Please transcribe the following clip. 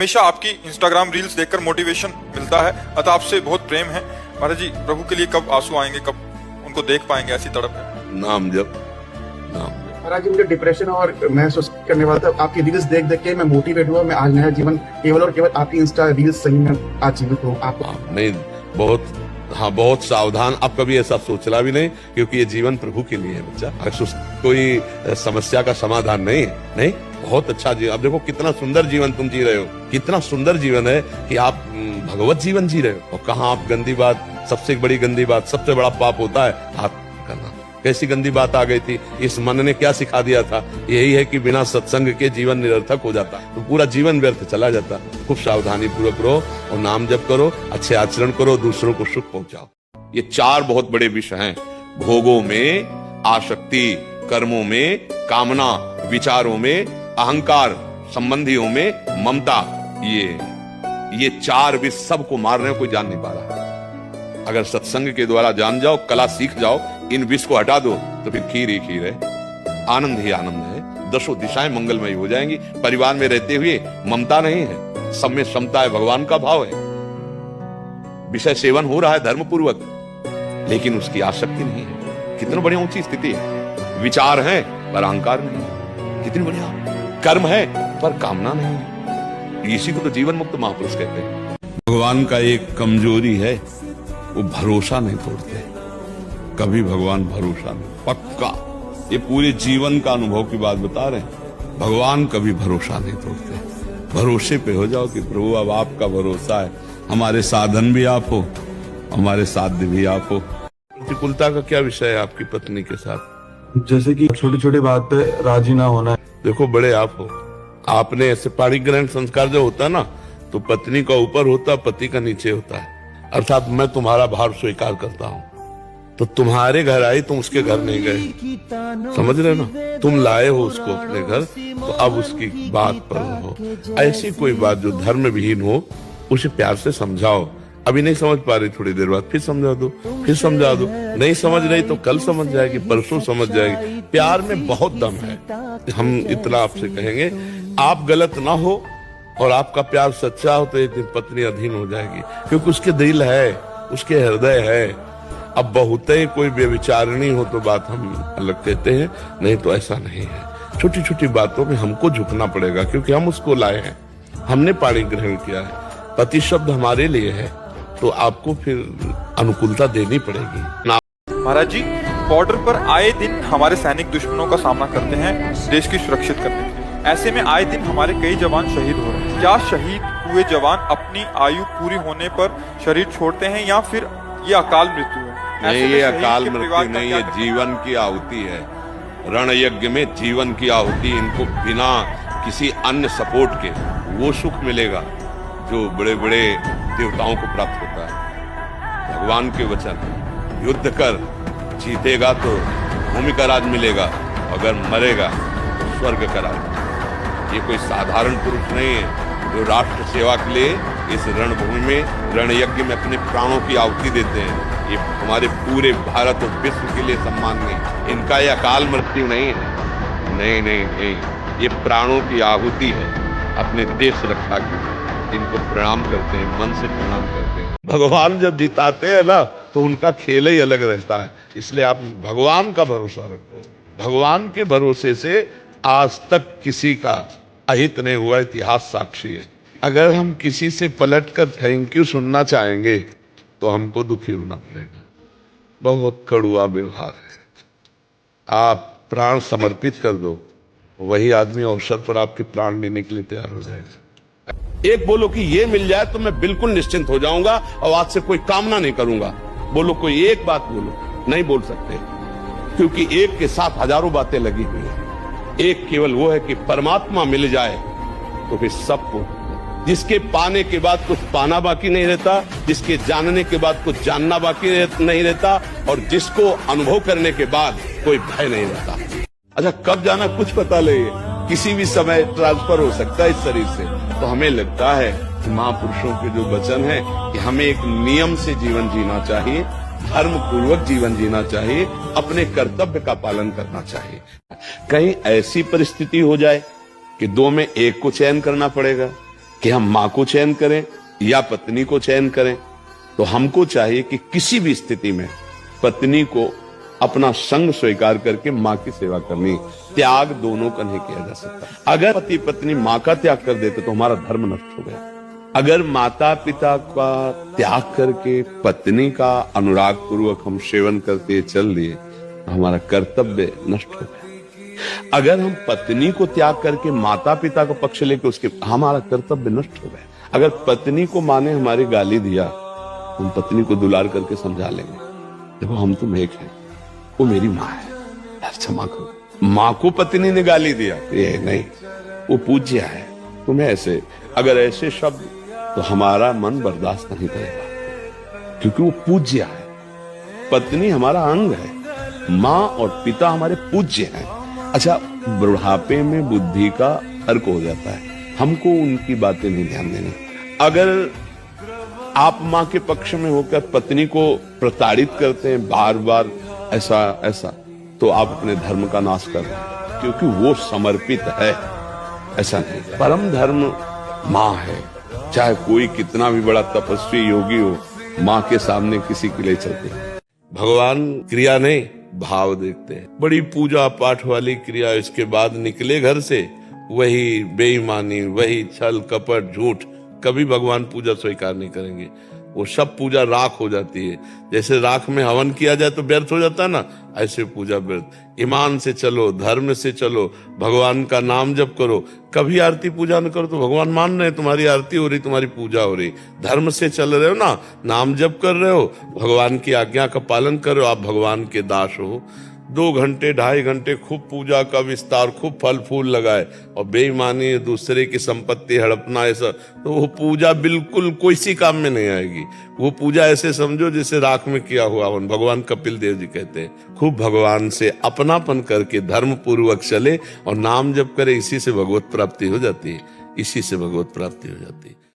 हमेशा आपकी Instagram reels देखकर मोटिवेशन मिलता है, अतः आपसे बहुत प्रेम है। महाराज जी, प्रभु के लिए कब आंसू आएंगे, कब उनको देख पाएंगे? ऐसी तड़प है। नाम जप, नाम महाराज जी, मुझे डिप्रेशन और मैं सुसाइड करने वाला था। आपकी रील्स देख देख के मैं मोटिवेट हुआ। मैं आज नया जीवन केवल और केवल आपकी इंस्टा रील्स सही में आज जीवित हूँ। आप नहीं, बहुत सावधान। आप कभी ऐसा सोचना भी नहीं, क्योंकि ये जीवन प्रभु के लिए है बच्चा। कोई समस्या का समाधान नहीं है। नहीं, बहुत अच्छा जीवन। अब देखो कितना सुंदर जीवन तुम जी रहे हो, कितना सुंदर जीवन है कि आप भगवत जीवन जी रहे हो। और कहाँ आप गंदी बात, सबसे बड़ी गंदी बात, सबसे बड़ा पाप होता है हाथ करना। कैसी गंदी बात आ गई थी? इस मन ने क्या सिखा दिया था? यही है कि बिना सत्संग के जीवन निरर्थक हो जाता, तो पूरा जीवन व्यर्थ चला जाता। खूब सावधानी पूर्वक रहो और नाम जप करो, अच्छे आचरण करो, दूसरों को सुख पहुंचाओ। ये चार बहुत बड़े विषय हैं: भोगों में आसक्ति, कर्मों में कामना, विचारों में अहंकार, संबंधियों में ममता। ये चार विष सबको मार रहे हैं, कोई जान नहीं पा रहा। अगर सत्संग के द्वारा जान जाओ, कला सीख जाओ, इन विष को हटा दो, तो फिर खीर ही खीर है, आनंद ही आनंद है। दसों दिशाएं मंगलमय हो जाएंगी। परिवार में रहते हुए ममता नहीं है, सब में समता है, भगवान का भाव है। विषय सेवन हो रहा है धर्म पूर्वक, लेकिन उसकी आसक्ति नहीं है। कितनी बढ़िया ऊंची स्थिति है। विचार है पर अहंकार नहीं है, कितनी बढ़िया। कर्म है पर कामना नहीं है। इसी को तो जीवन मुक्त महापुरुष कहते हैं। भगवान का एक कमजोरी है, वो भरोसा नहीं तोड़ते कभी। भगवान भरोसा नहीं, पक्का। ये पूरे जीवन का अनुभव की बात बता रहे हैं। भगवान कभी भरोसा नहीं तोड़ते। भरोसे पे हो जाओ कि प्रभु अब आपका भरोसा है, हमारे साधन भी आप हो, हमारे साध्य भी आप हो। प्रतिकूलता का क्या विषय है आपकी पत्नी के साथ? जैसे कि छोटी छोटी बात पे राजी ना होना। देखो, बड़े आप हो, आपने ऐसे पाणिग्रहण संस्कार जो होता है ना, तो पत्नी का ऊपर होता, पति का नीचे होता है। अर्थात मैं तुम्हारा भार स्वीकार करता हूँ, तो तुम्हारे घर आई, तुम उसके घर नहीं गए, समझ रहे ना? तुम लाए हो उसको अपने घर, तो अब उसकी बात पर हो। ऐसी कोई बात जो धर्म विहीन हो, उसे प्यार से समझाओ। अभी नहीं समझ पा रही, थोड़ी देर बाद फिर समझा दो, फिर समझा दो। नहीं समझ रही तो कल समझ जाएगी, परसों समझ जाएगी। प्यार में बहुत दम है। हम इतना आपसे कहेंगे, आप गलत ना हो और आपका प्यार सच्चा हो, तो एक दिन पत्नी अधीन हो जाएगी, क्योंकि उसके दिल है, उसके हृदय है। अब बहुत ही कोई बेविचारणी हो तो बात हम अलग कहते हैं, नहीं तो ऐसा नहीं है। छोटी छोटी बातों में हमको झुकना पड़ेगा, क्योंकि हम उसको लाए हैं, हमने पाणी ग्रहण किया है। पति शब्द हमारे लिए है, तो आपको फिर अनुकूलता देनी पड़ेगी। महाराज जी, बॉर्डर पर आए दिन हमारे सैनिक दुश्मनों का सामना करते हैं देश की सुरक्षित करने के लिए। ऐसे में आए दिन हमारे कई जवान शहीद हो रहे हैं। क्या शहीद हुए जवान अपनी आयु पूरी होने पर शरीर छोड़ते हैं, या फिर ये अकाल मृत्यु है? नहीं, ये अकाल मृत्यु नहीं, ये जीवन की आहुति है। रण यज्ञ में जीवन की आहुति। इनको बिना किसी अन्य सपोर्ट के वो सुख मिलेगा जो बड़े बड़े देवताओं को प्राप्त होता है। भगवान के वचन, युद्ध कर, जीतेगा तो भूमि का राज मिलेगा, अगर मरेगा तो स्वर्ग का राज। ये कोई साधारण पुरुष नहीं है जो राष्ट्र सेवा के लिए इस रणभूमि में, रण यज्ञ में अपने प्राणों की आहुति देते हैं। ये हमारे पूरे भारत और विश्व के लिए सम्माननीय। इनका यह अकाल मृत्यु नहीं है, नहीं नहीं नहीं, ये प्राणों की आहुति है अपने देश रक्षा की। इनको प्रणाम करते हैं, मन से प्रणाम करते हैं। भगवान जब जिताते हैं ना, तो उनका खेल ही अलग रहता है। इसलिए आप भगवान का भरोसा रखो। भगवान के भरोसे से आज तक किसी का अहित नहीं हुआ, इतिहास साक्षी है। अगर हम किसी से पलट कर थैंक यू सुनना चाहेंगे, तो हमको दुखी होना पड़ेगा। बहुत कड़ुआ व्यवहार है। आप प्राण समर्पित कर दो, वही आदमी अवसर पर आपके प्राण लेने के लिए तैयार हो जाएगा। एक बोलो कि ये मिल जाए तो मैं बिल्कुल निश्चिंत हो जाऊंगा और आज से कोई कामना नहीं करूंगा। बोलो, कोई एक बात बोलो। नहीं बोल सकते, क्योंकि एक के साथ हजारों बातें लगी हुई है। एक केवल वो है कि परमात्मा मिल जाए तो फिर सबको, जिसके पाने के बाद कुछ पाना बाकी नहीं रहता, जिसके जानने के बाद कुछ जानना बाकी नहीं रहता, और जिसको अनुभव करने के बाद कोई भय नहीं रहता। अच्छा, कब जाना कुछ पता नहीं, किसी भी समय ट्रांसफर हो सकता है इस शरीर से। तो हमें लगता है कि महापुरुषों के जो वचन है कि हमें एक नियम से जीवन जीना चाहिए, धर्म पूर्वक जीवन जीना चाहिए, अपने कर्तव्य का पालन करना चाहिए। कहीं ऐसी परिस्थिति हो जाए कि दो में एक को चयन करना पड़ेगा, कि हम मां को चयन करें या पत्नी को चयन करें, तो हमको चाहिए कि किसी भी स्थिति में पत्नी को अपना संग स्वीकार करके मां की सेवा करनी। त्याग दोनों का नहीं किया जा सकता। अगर पति पत्नी मां का त्याग कर देते तो हमारा धर्म नष्ट हो गया। अगर माता पिता का त्याग करके पत्नी का अनुराग पूर्वक हम सेवन करते चल दिए तो हमारा कर्तव्य नष्ट हो गया। अगर हम पत्नी को त्याग करके माता पिता का पक्ष लेके उसके हमारा कर्तव्य नष्ट हो गया। अगर पत्नी को माँ ने हमारी गाली दिया, हम पत्नी को दुलार करके समझा लेंगे, देखो हम तुम एक हैं, वो मेरी माँ है, यार क्षमा करो। माँ को पत्नी ने गाली दिया, ये नहीं, वो पूज्य है, तुम्हें ऐसे, अगर ऐसे शब्द, तो हमारा मन बर्दाश्त नहीं करेगा, क्योंकि वो पूज्य है। पत्नी हमारा अंग है, माँ और पिता हमारे पूज्य हैं। अच्छा, बुढ़ापे में बुद्धि का फर्क हो जाता है, हमको उनकी बातें नहीं ध्यान देनी। अगर आप मां के पक्ष में होकर पत्नी को प्रताड़ित करते हैं बार बार ऐसा, तो आप अपने धर्म का नाश कर रहे हैं, क्योंकि वो समर्पित है। ऐसा नहीं, परम धर्म मां है। चाहे कोई कितना भी बड़ा तपस्वी योगी हो, मां के सामने किसी के लिए चलते हैं। भगवान क्रिया नहीं, भाव देखते हैं। बड़ी पूजा पाठ वाली क्रिया, इसके बाद निकले घर से वही बेईमानी, वही छल कपट झूठ, कभी भगवान पूजा स्वीकार नहीं करेंगे। वो सब पूजा राख हो जाती है। जैसे राख में हवन किया जाए तो व्यर्थ हो जाता है ना, ऐसे पूजा व्यर्थ। ईमान से चलो, धर्म से चलो, भगवान का नाम जप करो। कभी आरती पूजा न करो तो भगवान मान रहे हैं, तुम्हारी आरती हो रही, तुम्हारी पूजा हो रही। धर्म से चल रहे हो ना, नाम जप कर रहे हो, भगवान की आज्ञा का पालन कर रहे हो, आप भगवान के दास हो। 2 घंटे 2.5 घंटे खूब पूजा का विस्तार, खूब फल फूल लगाए, और बेईमानी, दूसरे की संपत्ति हड़पना, ऐसा, तो वो पूजा बिल्कुल कोई सी काम में नहीं आएगी। वो पूजा ऐसे समझो जैसे राख में किया हुआ हवन। भगवान कपिल देव जी कहते हैं, खूब भगवान से अपनापन करके धर्म पूर्वक चले और नाम जप करे, इसी से भगवत प्राप्ति हो जाती है, इसी से भगवत प्राप्ति हो जाती है।